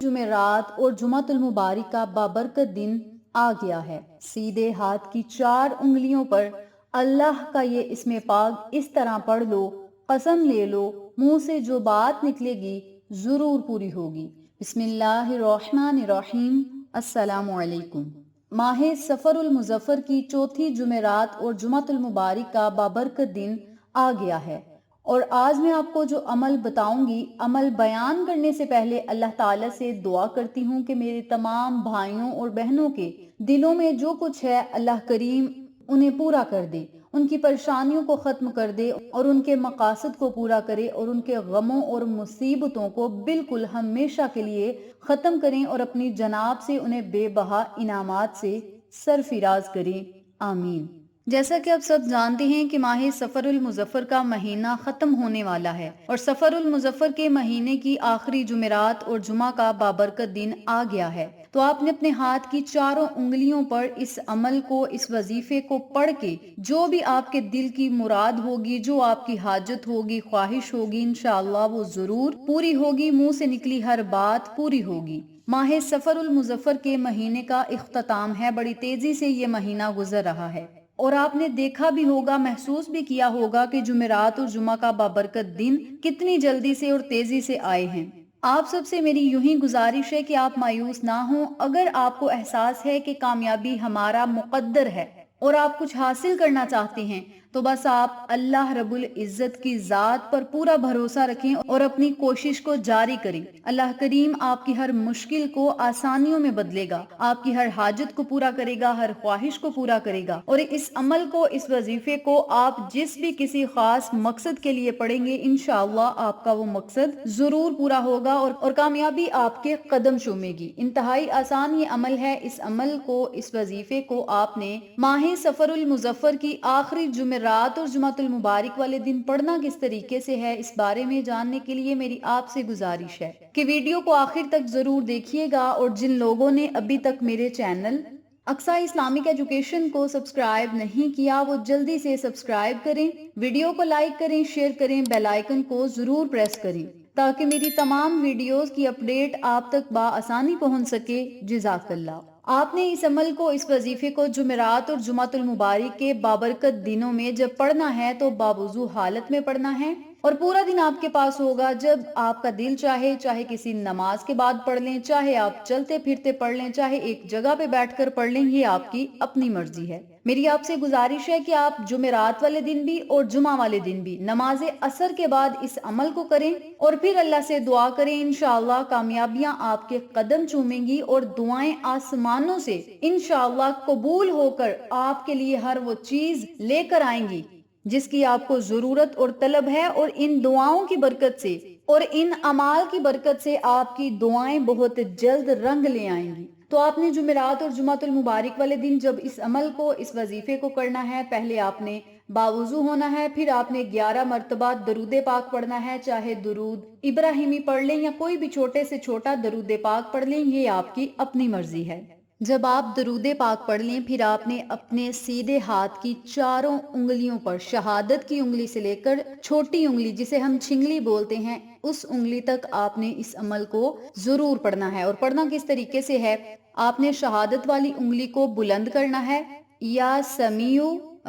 جمعرات اور جمعۃ المبارک کا بابرکت دن آ گیا ہے۔ سیدھے ہاتھ کی 4 انگلیوں پر اللہ کا یہ اسم پاک اس طرح پڑھ لو، قسم لے لو، منہ سے جو بات نکلے گی ضرور پوری ہوگی۔ بسم اللہ الرحمن الرحیم۔ السلام علیکم۔ ماہ سفر المظفر کی چوتھی جمعرات اور جمعۃ المبارک کا بابرکت دن آ گیا ہے، اور آج میں آپ کو جو عمل بتاؤں گی، عمل بیان کرنے سے پہلے اللہ تعالیٰ سے دعا کرتی ہوں کہ میرے تمام بھائیوں اور بہنوں کے دلوں میں جو کچھ ہے اللہ کریم انہیں پورا کر دے، ان کی پریشانیوں کو ختم کر دے اور ان کے مقاصد کو پورا کرے، اور ان کے غموں اور مصیبتوں کو بالکل ہمیشہ کے لیے ختم کریں اور اپنی جناب سے انہیں بے بہا انعامات سے سرفراز کریں، آمین۔ جیسا کہ آپ سب جانتے ہیں کہ ماہ سفر المظفر کا مہینہ ختم ہونے والا ہے، اور سفر المظفر کے مہینے کی آخری جمعرات اور جمعہ کا بابرکت دن آ گیا ہے، تو آپ نے اپنے ہاتھ کی 4 انگلیوں پر اس عمل کو، اس وظیفے کو پڑھ کے جو بھی آپ کے دل کی مراد ہوگی، جو آپ کی حاجت ہوگی، خواہش ہوگی، انشاءاللہ وہ ضرور پوری ہوگی، منہ سے نکلی ہر بات پوری ہوگی۔ ماہ سفر المظفر کے مہینے کا اختتام ہے، بڑی تیزی سے یہ مہینہ گزر رہا ہے، اور آپ نے دیکھا بھی ہوگا، محسوس بھی کیا ہوگا کہ جمعرات اور جمعہ کا بابرکت دن کتنی جلدی سے اور تیزی سے آئے ہیں۔ آپ سب سے میری یوں ہی گزارش ہے کہ آپ مایوس نہ ہوں۔ اگر آپ کو احساس ہے کہ کامیابی ہمارا مقدر ہے اور آپ کچھ حاصل کرنا چاہتے ہیں، تو بس آپ اللہ رب العزت کی ذات پر پورا بھروسہ رکھیں اور اپنی کوشش کو جاری کریں۔ اللہ کریم آپ کی ہر مشکل کو آسانیوں میں بدلے گا، آپ کی ہر حاجت کو پورا کرے گا، ہر خواہش کو پورا کرے گا، اور اس عمل کو، اس وظیفے کو آپ جس بھی کسی خاص مقصد کے لیے پڑھیں گے، انشاءاللہ آپ کا وہ مقصد ضرور پورا ہوگا اور کامیابی آپ کے قدم چومے گی۔ انتہائی آسان یہ عمل ہے۔ اس عمل کو، اس وظیفے کو آپ نے ماہ سفر المظفر کی آخری جمعرات اور جمعۃ المبارک والے دن پڑھنا کس طریقے سے ہے، اس بارے میں جاننے کے لیے میری آپ سے گزارش ہے کہ ویڈیو کو آخر تک ضرور دیکھیے گا، اور جن لوگوں نے ابھی تک میرے چینل اقصیٰ اسلامک ایجوکیشن کو سبسکرائب نہیں کیا، وہ جلدی سے سبسکرائب کریں، ویڈیو کو لائک کریں، شیئر کریں، بیل آئیکن کو ضرور پریس کریں تاکہ میری تمام ویڈیوز کی اپڈیٹ آپ تک بآسانی پہنچ سکے۔ جزاک اللہ۔ آپ نے اس عمل کو، اس وظیفے کو جمعرات اور جمعۃ المبارک کے بابرکت دنوں میں جب پڑھنا ہے تو باوضو حالت میں پڑھنا ہے، اور پورا دن آپ کے پاس ہوگا۔ جب آپ کا دل چاہے، چاہے کسی نماز کے بعد پڑھ لیں، چاہے آپ چلتے پھرتے پڑھ لیں، چاہے ایک جگہ پہ بیٹھ کر پڑھ لیں، یہ آپ کی اپنی مرضی ہے۔ میری آپ سے گزارش ہے کہ آپ جمعرات والے دن بھی اور جمعہ والے دن بھی نماز عصر کے بعد اس عمل کو کریں، اور پھر اللہ سے دعا کریں۔ انشاءاللہ کامیابیاں آپ کے قدم چومیں گی، اور دعائیں آسمانوں سے انشاءاللہ قبول ہو کر آپ کے لیے ہر وہ چیز لے کر آئیں گی جس کی آپ کو ضرورت اور طلب ہے، اور ان دعاؤں کی برکت سے اور ان اعمال کی برکت سے آپ کی دعائیں بہت جلد رنگ لے آئیں گی۔ تو آپ نے جمعرات اور جمعۃ المبارک والے دن جب اس عمل کو، اس وظیفے کو کرنا ہے، پہلے آپ نے باوضو ہونا ہے، پھر آپ نے 11 مرتبہ درود پاک پڑھنا ہے، چاہے درود ابراہیمی پڑھ لیں یا کوئی بھی چھوٹے سے چھوٹا درود پاک پڑھ لیں، یہ آپ کی اپنی مرضی ہے۔ جب آپ درود پاک پڑھ لیں، پھر آپ نے اپنے سیدھے ہاتھ کی 4 انگلیوں پر، شہادت کی انگلی سے لے کر چھوٹی انگلی جسے ہم چھنگلی بولتے ہیں، اس انگلی تک آپ نے اس عمل کو ضرور پڑھنا ہے۔ اور پڑھنا کس طریقے سے ہے؟ آپ نے شہادت والی انگلی کو بلند کرنا ہے، یا سمیع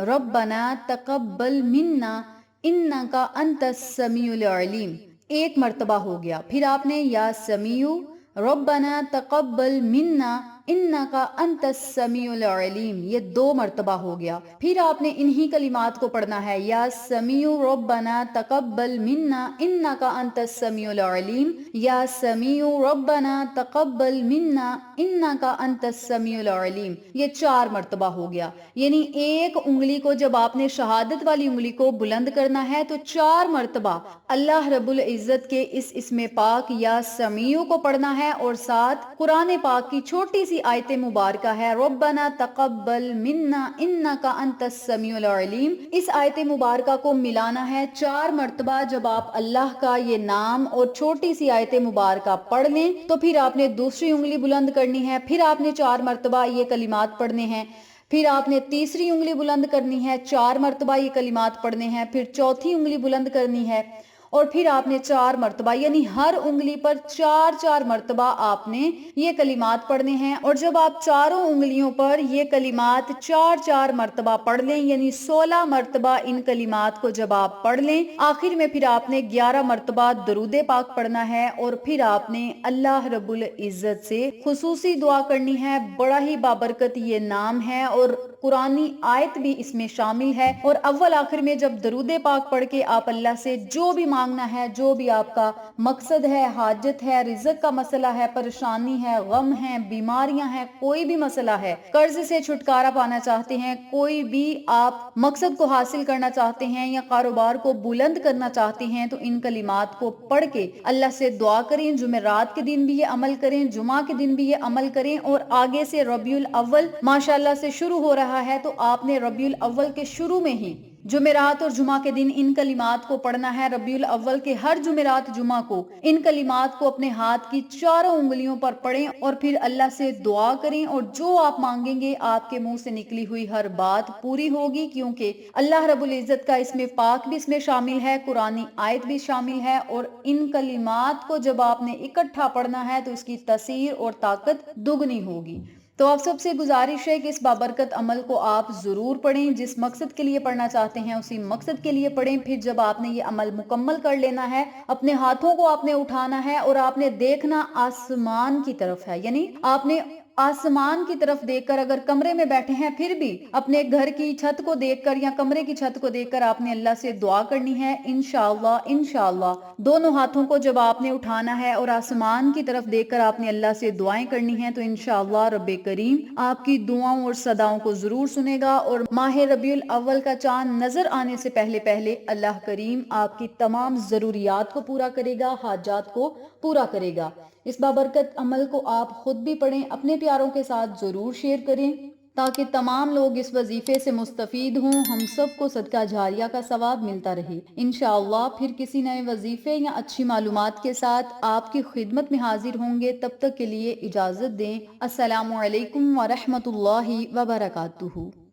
ربنا تقبل منا انک انت السمیع العلیم، 1 مرتبہ ہو گیا۔ پھر آپ نے یا سمیع ربنا تقبل منا انک انت السمیع العلیم، یہ 2 مرتبہ ہو گیا۔ پھر آپ نے انہی کلمات کو پڑھنا ہے، یا سمیع ربنا تقبل منا انک انت السمیع العلیم، یا سمیع ربنا تقبل منا انک انت السمیع العلیم، یہ 4 مرتبہ ہو گیا۔ یعنی ایک انگلی کو جب آپ نے، شہادت والی انگلی کو بلند کرنا ہے تو 4 مرتبہ اللہ رب العزت کے اس اسم پاک یا سمیع کو پڑھنا ہے، اور ساتھ قرآن پاک کی چھوٹی سی آیت مبارکہ ہے ربنا تقبل منا انک انت السمیع العلیم، اس آیت مبارکہ کو ملانا ہے 4 مرتبہ۔ جب آپ اللہ کا یہ نام اور چھوٹی سی آیت مبارکہ پڑھ لیں تو پھر آپ نے دوسری انگلی بلند کرنی ہے، پھر آپ نے 4 مرتبہ یہ کلمات پڑھنے ہیں، پھر آپ نے تیسری انگلی بلند کرنی ہے، 4 مرتبہ یہ کلمات پڑھنے ہیں، پھر چوتھی انگلی بلند کرنی ہے، اور پھر آپ نے 4 مرتبہ یعنی ہر انگلی پر 4 مرتبہ آپ نے یہ کلمات پڑھنے ہیں، اور جب آپ چاروں انگلیوں پر یہ کلمات 4 مرتبہ پڑھ لیں یعنی 16 مرتبہ ان کلمات کو جب آپ پڑھ لیں، آخر میں پھر آپ نے 11 مرتبہ درود پاک پڑھنا ہے، اور پھر آپ نے اللہ رب العزت سے خصوصی دعا کرنی ہے۔ بڑا ہی بابرکت یہ نام ہے اور قرآنی آیت بھی اس میں شامل ہے، اور اول آخر میں جب درود پاک پڑھ کے آپ اللہ سے جو بھی مانگنا ہے، جو بھی آپ کا مقصد ہے، حاجت ہے، رزق کا مسئلہ ہے، پریشانی ہے، غم ہے، بیماریاں ہیں، کوئی بھی مسئلہ ہے، قرض سے چھٹکارا پانا چاہتے ہیں، کوئی بھی آپ مقصد کو حاصل کرنا چاہتے ہیں یا کاروبار کو بلند کرنا چاہتے ہیں، تو ان کلمات کو پڑھ کے اللہ سے دعا کریں۔ جمعرات کے دن بھی یہ عمل کریں، جمعہ کے دن بھی یہ عمل کریں، اور آگے سے ربیع الاول ماشاءاللہ سے شروع ہو رہا ہے، تو آپ نے ربیع الاول کے شروع میں ہی جمعرات اور جمعہ کے دن ان کلمات کو پڑھنا ہے۔ ربیع الاول کے ہر جمعرات جمعہ کو ان کلمات کو اپنے ہاتھ کی چاروں انگلیوں پر پڑھیں اور پھر اللہ سے دعا کریں، اور جو آپ مانگیں گے آپ کے منہ سے نکلی ہوئی ہر بات پوری ہوگی، کیونکہ اللہ رب العزت کا اسم پاک بھی اس میں شامل ہے، قرآنی آیت بھی شامل ہے، اور ان کلمات کو جب آپ نے اکٹھا پڑھنا ہے تو اس کی تاثیر اور طاقت دگنی ہوگی۔ تو آپ سب سے گزارش ہے کہ اس بابرکت عمل کو آپ ضرور پڑھیں، جس مقصد کے لیے پڑھنا چاہتے ہیں اسی مقصد کے لیے پڑھیں۔ پھر جب آپ نے یہ عمل مکمل کر لینا ہے، اپنے ہاتھوں کو آپ نے اٹھانا ہے اور آپ نے دیکھنا آسمان کی طرف ہے، یعنی آپ نے آسمان کی طرف دیکھ کر، اگر کمرے میں بیٹھے ہیں پھر بھی اپنے گھر کی چھت کو دیکھ کر یا کمرے کی چھت کو دیکھ کر آپ نے اللہ سے دعا کرنی ہے۔ انشاءاللہ دونوں ہاتھوں کو جب آپ نے اٹھانا ہے اور آسمان کی طرف دیکھ کر آپ نے اللہ سے دعائیں کرنی ہیں، تو انشاءاللہ رب کریم آپ کی دعاؤں اور صداؤں کو ضرور سنے گا، اور ماہ ربیع الاول کا چاند نظر آنے سے پہلے پہلے اللہ کریم آپ کی تمام ضروریات کو پورا کرے گا، حاجات کو پورا کرے گا۔ اس بابرکت عمل کو آپ خود بھی پڑھیں، اپنے پیاروں کے ساتھ ضرور شیئر کریں تاکہ تمام لوگ اس وظیفے سے مستفید ہوں، ہم سب کو صدقہ جاریہ کا ثواب ملتا رہے۔ انشاءاللہ پھر کسی نئے وظیفے یا اچھی معلومات کے ساتھ آپ کی خدمت میں حاضر ہوں گے، تب تک کے لیے اجازت دیں۔ السلام علیکم ورحمۃ اللہ وبرکاتہ۔